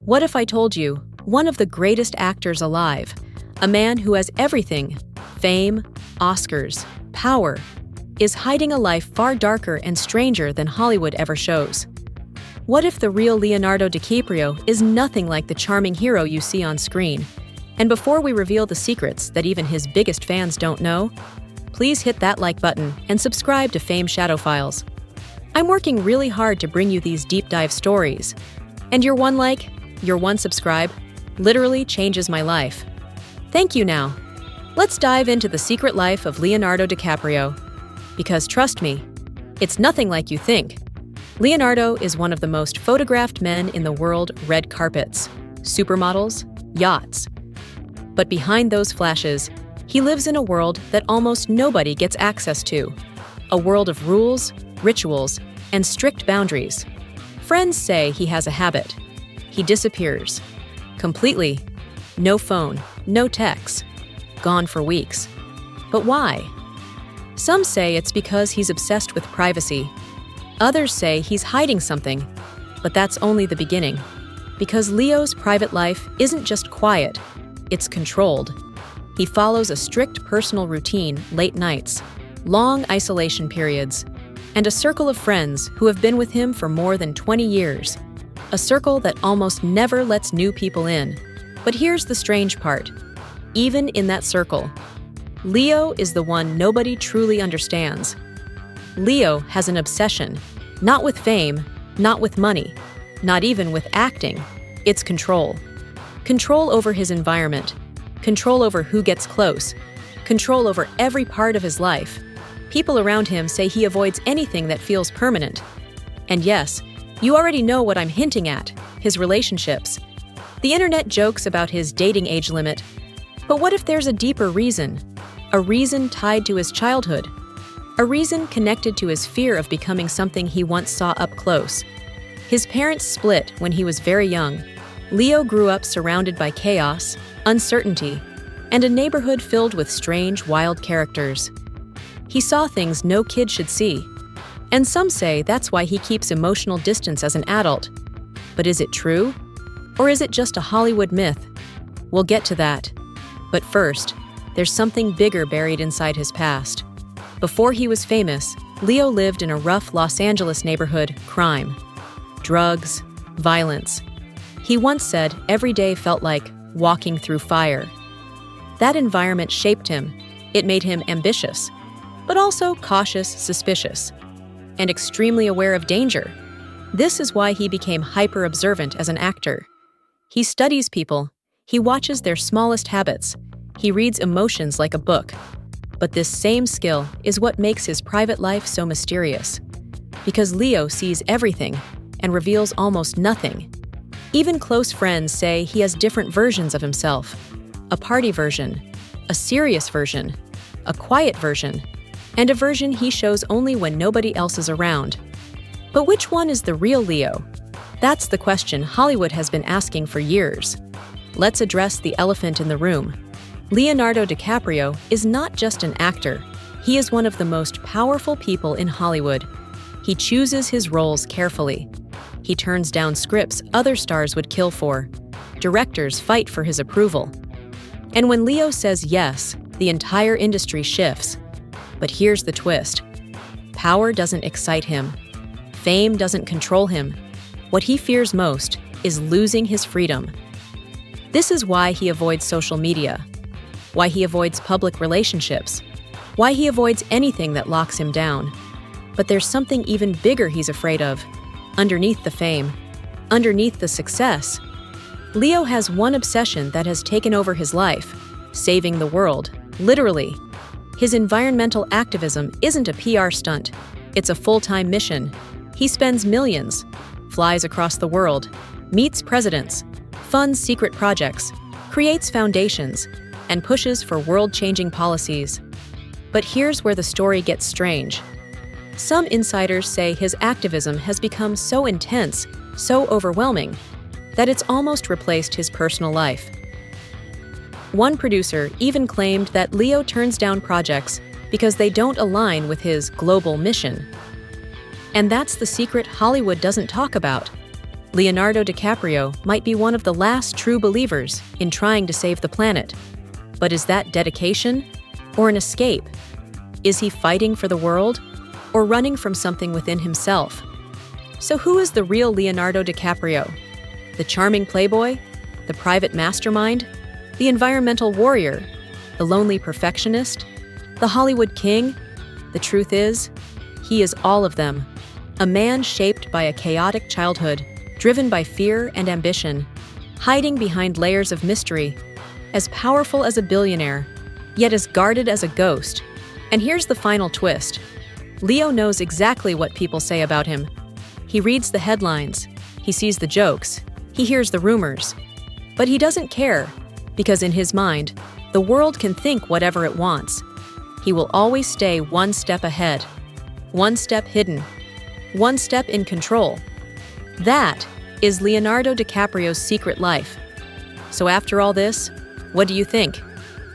What if I told you one of the greatest actors alive, a man who has everything, fame, Oscars, power, is hiding a life far darker and stranger than Hollywood ever shows? What if the real Leonardo DiCaprio is nothing like the charming hero you see on screen? And before we reveal the secrets that even his biggest fans don't know, please hit that like button and subscribe to Fame Shadow Files. I'm working really hard to bring you these deep dive stories. And your one like, your one subscribe, literally changes my life. Thank you now. Let's dive into the secret life of Leonardo DiCaprio. Because trust me, it's nothing like you think. Leonardo is one of the most photographed men in the world. Red carpets, supermodels, yachts. But behind those flashes, he lives in a world that almost nobody gets access to. A world of rules, rituals, and strict boundaries. Friends say he has a habit. He disappears. Completely. No phone, no texts. Gone for weeks. But why? Some say it's because he's obsessed with privacy. Others say he's hiding something, but that's only the beginning. Because Leo's private life isn't just quiet, it's controlled. He follows a strict personal routine, late nights, long isolation periods, and a circle of friends who have been with him for more than 20 years. A circle that almost never lets new people in. But here's the strange part. Even in that circle, Leo is the one nobody truly understands. Leo has an obsession, not with fame, not with money, not even with acting. It's control. Control over his environment, control over who gets close, control over every part of his life. People around him say he avoids anything that feels permanent. And yes, you already know what I'm hinting at, his relationships. The internet jokes about his dating age limit. But what if there's a deeper reason? A reason tied to his childhood. A reason connected to his fear of becoming something he once saw up close. His parents split when he was very young. Leo grew up surrounded by chaos, uncertainty, and a neighborhood filled with strange, wild characters. He saw things no kid should see. And some say that's why he keeps emotional distance as an adult. But is it true? Or is it just a Hollywood myth? We'll get to that. But first, there's something bigger buried inside his past. Before he was famous, Leo lived in a rough Los Angeles neighborhood. Crime, drugs, violence. He once said every day felt like walking through fire. That environment shaped him. It made him ambitious, but also cautious, suspicious, and extremely aware of danger. This is why he became hyper-observant as an actor. He studies people. He watches their smallest habits. He reads emotions like a book. But this same skill is what makes his private life so mysterious. Because Leo sees everything and reveals almost nothing. Even close friends say he has different versions of himself. A party version, a serious version, a quiet version, and a version he shows only when nobody else is around. But which one is the real Leo? That's the question Hollywood has been asking for years. Let's address the elephant in the room. Leonardo DiCaprio is not just an actor. He is one of the most powerful people in Hollywood. He chooses his roles carefully. He turns down scripts other stars would kill for. Directors fight for his approval. And when Leo says yes, the entire industry shifts. But here's the twist. Power doesn't excite him. Fame doesn't control him. What he fears most is losing his freedom. This is why he avoids social media, why he avoids public relationships, why he avoids anything that locks him down. But there's something even bigger he's afraid of. Underneath the fame, underneath the success, Leo has one obsession that has taken over his life: saving the world, literally. His environmental activism isn't a PR stunt. It's a full-time mission. He spends millions, flies across the world, meets presidents, funds secret projects, creates foundations, and pushes for world-changing policies. But here's where the story gets strange. Some insiders say his activism has become so intense, so overwhelming, that it's almost replaced his personal life. One producer even claimed that Leo turns down projects because they don't align with his global mission. And that's the secret Hollywood doesn't talk about. Leonardo DiCaprio might be one of the last true believers in trying to save the planet. But is that dedication or an escape? Is he fighting for the world or running from something within himself? So who is the real Leonardo DiCaprio? The charming playboy? The private mastermind? The environmental warrior? The lonely perfectionist? The Hollywood king? The truth is, he is all of them. A man shaped by a chaotic childhood, driven by fear and ambition, hiding behind layers of mystery, as powerful as a billionaire, yet as guarded as a ghost. And here's the final twist. Leo knows exactly what people say about him. He reads the headlines, he sees the jokes, he hears the rumors. But he doesn't care, because in his mind, the world can think whatever it wants. He will always stay one step ahead, one step hidden, one step in control. That is Leonardo DiCaprio's secret life. So after all this, what do you think?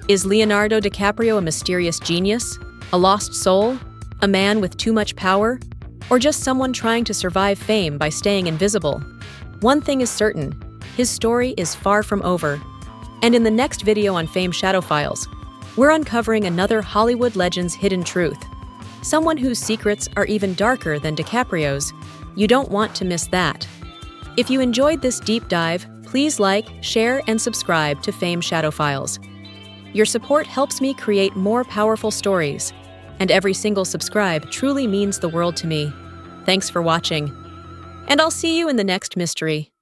Is Leonardo DiCaprio a mysterious genius, a lost soul, a man with too much power, or just someone trying to survive fame by staying invisible? One thing is certain, his story is far from over. And in the next video on Fame Shadow Files, we're uncovering another Hollywood legend's hidden truth. Someone whose secrets are even darker than DiCaprio's. You don't want to miss that. If you enjoyed this deep dive, please like, share, and subscribe to Fame Shadow Files. Your support helps me create more powerful stories, and every single subscribe truly means the world to me. Thanks for watching, and I'll see you in the next mystery.